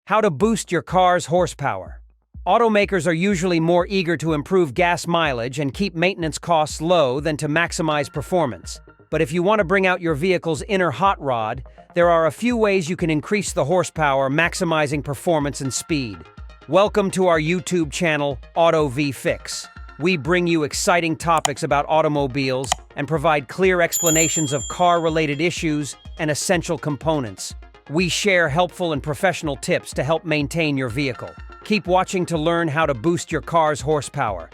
How to boost your car's horsepower. Automakers are usually more eager to improve gas mileage and keep maintenance costs low than to maximize performance. But if you want to bring out your vehicle's inner hot rod, there are a few ways you can increase the horsepower, maximizing performance and speed. Welcome to our YouTube channel, Auto V Fix. We bring you exciting topics about automobiles and provide clear explanations of car-related issues and essential components. We share helpful and professional tips to help maintain your vehicle. Keep watching to learn how to boost your car's horsepower.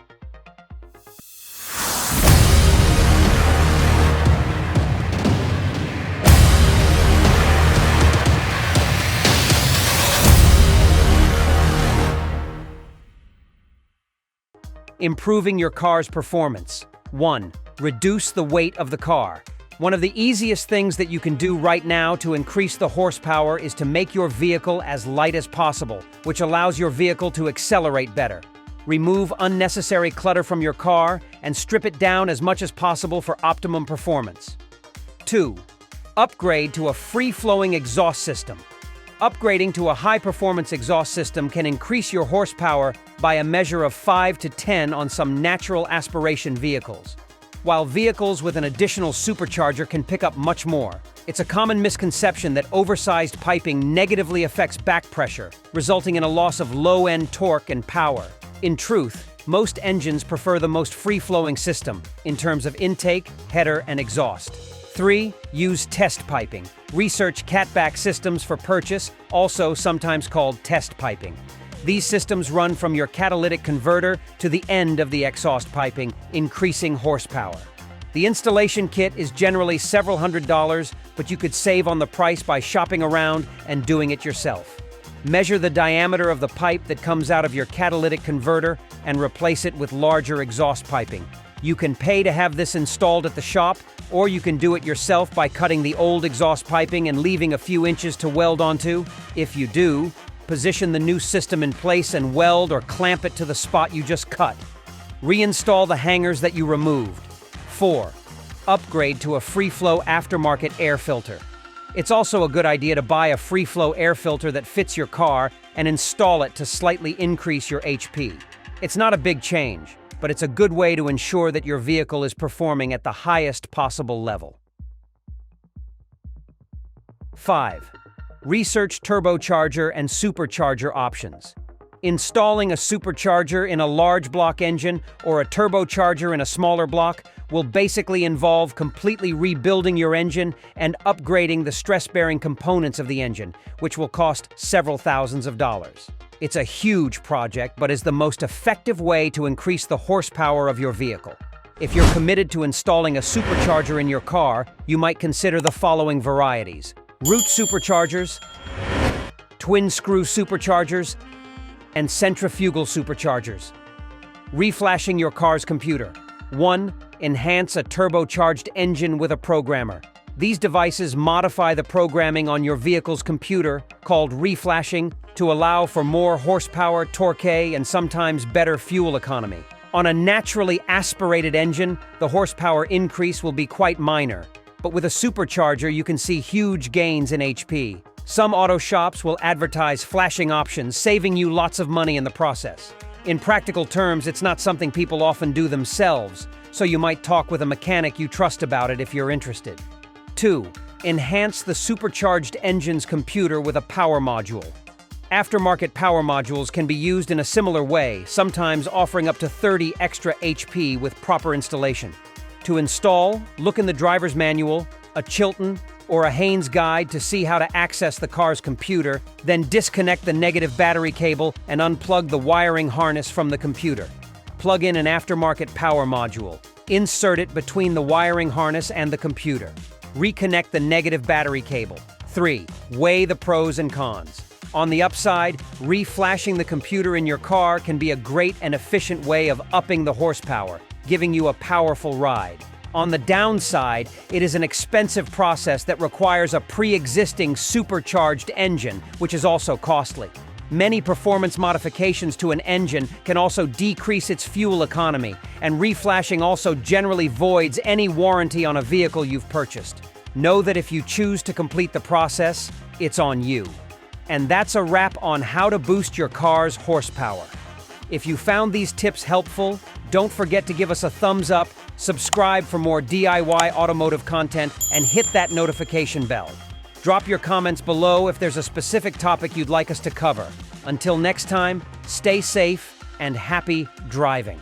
Improving your car's performance. 1. Reduce the weight of the car. One of the easiest things that you can do right now to increase the horsepower is to make your vehicle as light as possible, which allows your vehicle to accelerate better. Remove unnecessary clutter from your car and strip it down as much as possible for optimum performance. 2. Upgrade to a free-flowing exhaust system. Upgrading to a high-performance exhaust system can increase your horsepower by a measure of 5 to 10 on some natural aspiration vehicles, while vehicles with an additional supercharger can pick up much more. It's a common misconception that oversized piping negatively affects back pressure, resulting in a loss of low-end torque and power. In truth, most engines prefer the most free-flowing system in terms of intake, header, and exhaust. 3. Use test piping. Research catback systems for purchase, also sometimes called test piping. These systems run from your catalytic converter to the end of the exhaust piping, increasing horsepower. The installation kit is generally several $100s, but you could save on the price by shopping around and doing it yourself. Measure the diameter of the pipe that comes out of your catalytic converter and replace it with larger exhaust piping. You can pay to have this installed at the shop, or you can do it yourself by cutting the old exhaust piping and leaving a few inches to weld onto. If you do, position the new system in place and weld or clamp it to the spot you just cut. Reinstall the hangers that you removed. 4. Upgrade to a free-flow aftermarket air filter. It's also a good idea to buy a free-flow air filter that fits your car and install it to slightly increase your HP. It's not a big change, but it's a good way to ensure that your vehicle is performing at the highest possible level. 5. Research turbocharger and supercharger options. Installing a supercharger in a large block engine or a turbocharger in a smaller block will basically involve completely rebuilding your engine and upgrading the stress-bearing components of the engine, which will cost several thousands of dollars. It's a huge project, but is the most effective way to increase the horsepower of your vehicle. If you're committed to installing a supercharger in your car, you might consider the following varieties: root superchargers, twin-screw superchargers, and centrifugal superchargers. Reflashing your car's computer. 1. Enhance a turbocharged engine with a programmer. These devices modify the programming on your vehicle's computer, called reflashing, to allow for more horsepower, torque, and sometimes better fuel economy. On a naturally aspirated engine, the horsepower increase will be quite minor, but with a supercharger you can see huge gains in HP. Some auto shops will advertise flashing options, saving you lots of money in the process. In practical terms, it's not something people often do themselves, so you might talk with a mechanic you trust about it if you're interested. 2. Enhance the supercharged engine's computer with a power module. Aftermarket power modules can be used in a similar way, sometimes offering up to 30 extra HP with proper installation. To install, look in the driver's manual, a Chilton, or a Haynes guide to see how to access the car's computer, then disconnect the negative battery cable and unplug the wiring harness from the computer. Plug in an aftermarket power module. Insert it between the wiring harness and the computer. Reconnect the negative battery cable. 3. Weigh the pros and cons. On the upside, reflashing the computer in your car can be a great and efficient way of upping the horsepower, giving you a powerful ride. On the downside, it is an expensive process that requires a pre-existing supercharged engine, which is also costly. Many performance modifications to an engine can also decrease its fuel economy, and reflashing also generally voids any warranty on a vehicle you've purchased. Know that if you choose to complete the process, it's on you. And that's a wrap on how to boost your car's horsepower. If you found these tips helpful, don't forget to give us a thumbs up, subscribe for more DIY automotive content, and hit that notification bell. Drop your comments below if there's a specific topic you'd like us to cover. Until next time, stay safe and happy driving.